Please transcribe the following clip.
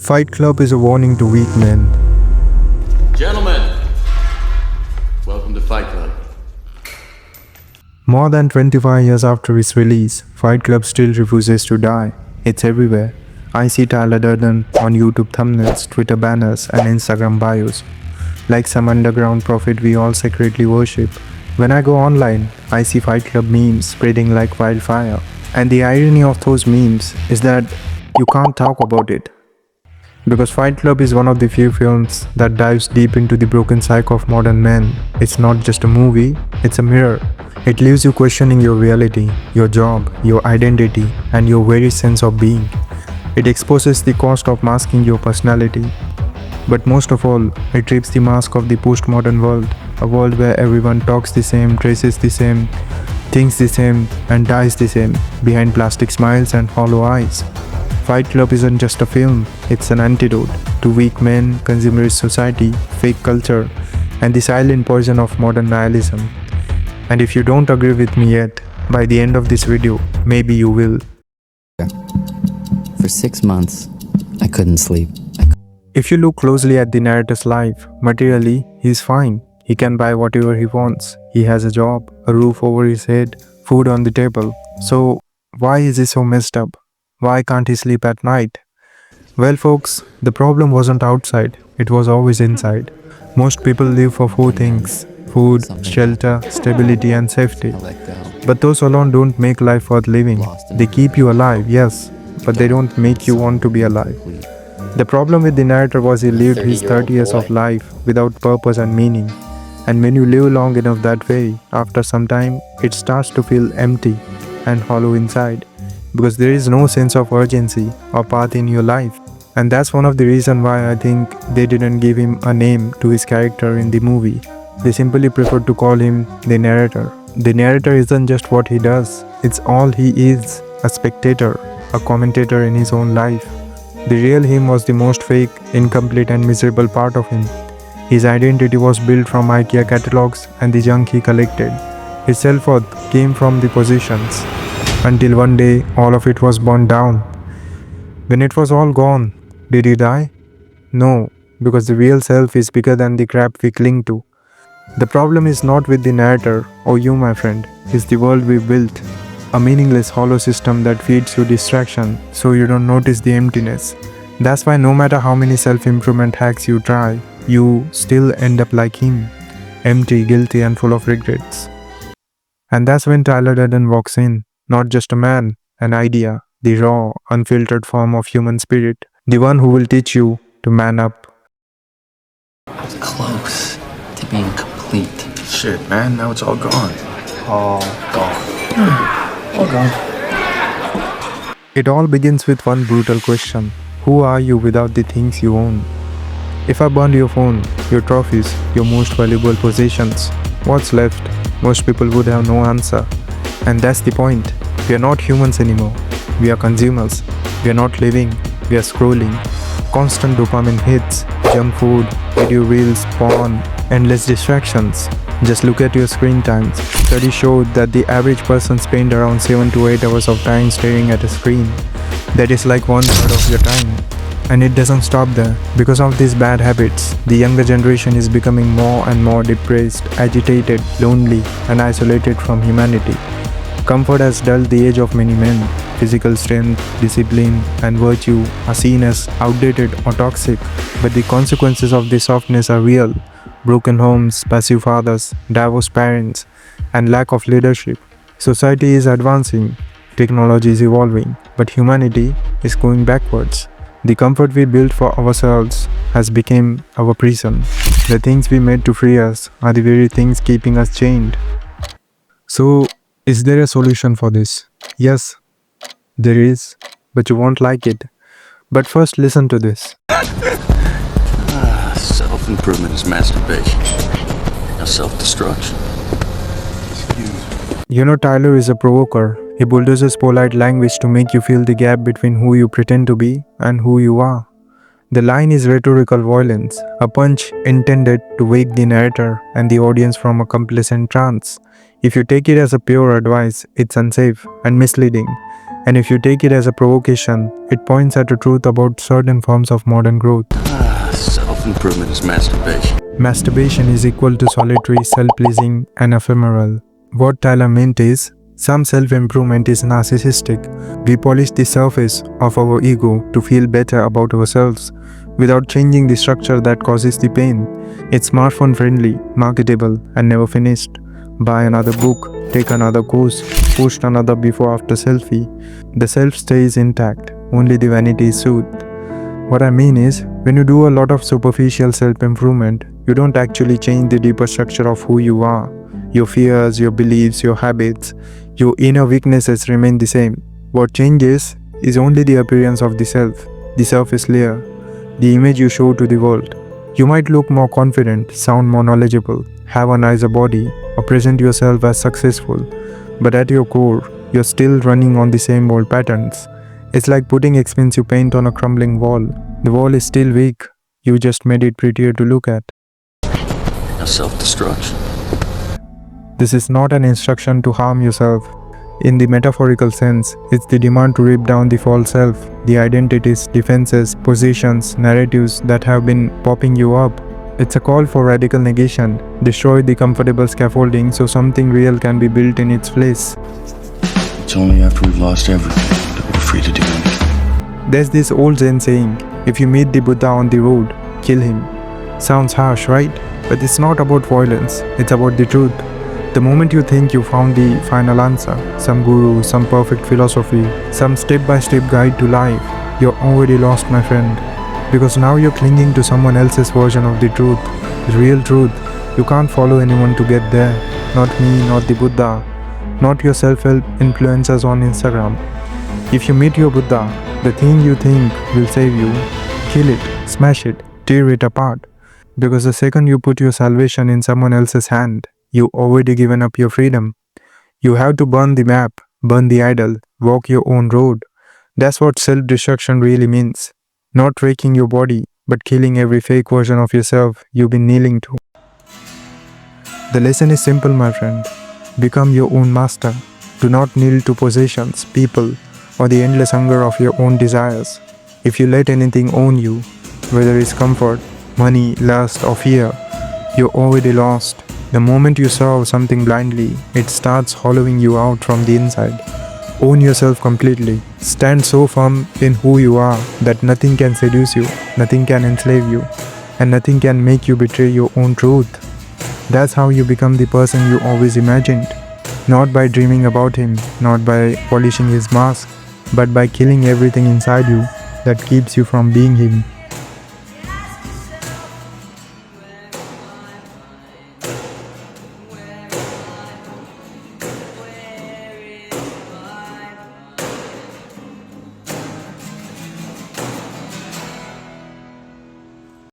Fight Club is a warning to weak men. Gentlemen, welcome to Fight Club. More than 25 years after its release, Fight Club still refuses to die. It's everywhere. I see Tyler Durden on YouTube thumbnails, Twitter banners, and Instagram bios. Like some underground prophet we all secretly worship. When I go online, I see Fight Club memes spreading like wildfire. And the irony of those memes is that you can't talk about it. Because Fight Club is one of the few films that dives deep into the broken psyche of modern men. It's not just a movie, it's a mirror. It leaves you questioning your reality, your job, your identity, and your very sense of being. It exposes the cost of masking your personality. But most of all, it strips the mask of the postmodern world, a world where everyone talks the same, dresses the same, thinks the same, and dies the same, behind plastic smiles and hollow eyes. Fight Club isn't just a film, it's an antidote to weak men, consumerist society, fake culture, and the silent poison of modern nihilism. And if you don't agree with me yet, by the end of this video, maybe you will. For 6 months, I couldn't sleep. If you look closely at the narrator's life, materially, he's fine. He can buy whatever he wants. He has a job, a roof over his head, food on the table. So, why is he so messed up? Why can't he sleep at night? Well folks, the problem wasn't outside, it was always inside. Most people live for 4 things: food, shelter, stability and safety. But those alone don't make life worth living. They keep you alive, yes, but they don't make you want to be alive. The problem with the narrator was he lived his 30 years of life without purpose and meaning. And when you live long enough that way, after some time, it starts to feel empty and hollow inside. Because there is no sense of urgency or path in your life. And that's one of the reasons why I think they didn't give him a name to his character in the movie. They simply preferred to call him the narrator. The narrator isn't just what he does, it's all he is, a spectator, a commentator in his own life. The real him was the most fake, incomplete and miserable part of him. His identity was built from IKEA catalogs and the junk he collected. His self-worth came from the possessions. Until one day, all of it was burned down. When it was all gone, did he die? No, because the real self is bigger than the crap we cling to. The problem is not with the narrator or you, my friend, it's the world we built. A meaningless hollow system that feeds you distraction so you don't notice the emptiness. That's why no matter how many self-improvement hacks you try, you still end up like him, empty, guilty and full of regrets. And that's when Tyler Durden walks in. Not just a man, an idea, the raw, unfiltered form of human spirit, the one who will teach you to man up. I was close to being complete. Shit, man, now it's all gone. All gone. All gone. It all begins with one brutal question. Who are you without the things you own? If I burned your phone, your trophies, your most valuable possessions, what's left? Most people would have no answer. And that's the point. We are not humans anymore. We are consumers. We are not living. We are scrolling. Constant dopamine hits, junk food, video reels, porn, endless distractions. Just look at your screen times. Studies showed that the average person spends around 7 to 8 hours of time staring at a screen. That is like 1/3 of your time. And it doesn't stop there. Because of these bad habits, the younger generation is becoming more and more depressed, agitated, lonely, and isolated from humanity. Comfort has dulled the age of many men. Physical strength, discipline, and virtue are seen as outdated or toxic, but the consequences of this softness are real. Broken homes, passive fathers, divorced parents, and lack of leadership. Society is advancing, technology is evolving, but humanity is going backwards. The comfort we built for ourselves has become our prison. The things we made to free us are the very things keeping us chained. So, is there a solution for this? Yes, there is, but you won't like it. But first listen to this. Self-improvement is masturbation. Now self-destruction. You know, Tyler is a provoker. He bulldozes polite language to make you feel the gap between who you pretend to be and who you are. The line is rhetorical violence, a punch intended to wake the narrator and the audience from a complacent trance. If you take it as a pure advice, it's unsafe and misleading. And if you take it as a provocation, it points at a truth about certain forms of modern growth. Self-improvement is masturbation. Masturbation is equal to solitary, self-pleasing, and ephemeral. What Tyler meant is, some self-improvement is narcissistic. We polish the surface of our ego to feel better about ourselves without changing the structure that causes the pain. It's smartphone friendly, marketable, and never finished. Buy another book, take another course, post another before-after selfie. The self stays intact, only the vanity is soothed. What I mean is, when you do a lot of superficial self-improvement, you don't actually change the deeper structure of who you are. Your fears, your beliefs, your habits, your inner weaknesses remain the same. What changes is only the appearance of the self, the surface layer, the image you show to the world. You might look more confident, sound more knowledgeable, have a nicer body, or present yourself as successful, but at your core, you're still running on the same old patterns. It's like putting expensive paint on a crumbling wall. The wall is still weak, you just made it prettier to look at. Now self-destruction. This is not an instruction to harm yourself. In the metaphorical sense, it's the demand to rip down the false self, the identities, defenses, positions, narratives that have been popping you up. It's a call for radical negation. Destroy the comfortable scaffolding so something real can be built in its place. It's only after we've lost everything that we're free to do anything. There's this old Zen saying, if you meet the Buddha on the road, kill him. Sounds harsh, right? But it's not about violence, it's about the truth. The moment you think you found the final answer, some guru, some perfect philosophy, some step-by-step guide to life, you're already lost, my friend. Because now you're clinging to someone else's version of the truth, the real truth. You can't follow anyone to get there. Not me, not the Buddha, not your self-help influencers on Instagram. If you meet your Buddha, the thing you think will save you, kill it, smash it, tear it apart. Because the second you put your salvation in someone else's hand, you already given up your freedom. You have to burn the map, burn the idol, walk your own road. That's what self-destruction really means. Not wrecking your body, but killing every fake version of yourself you've been kneeling to. The lesson is simple, my friend. Become your own master. Do not kneel to possessions, people, or the endless hunger of your own desires. If you let anything own you, whether it's comfort, money, lust, or fear, you're already lost. The moment you serve something blindly, it starts hollowing you out from the inside. Own yourself completely. Stand so firm in who you are that nothing can seduce you, nothing can enslave you, and nothing can make you betray your own truth. That's how you become the person you always imagined. Not by dreaming about him, not by polishing his mask, but by killing everything inside you that keeps you from being him.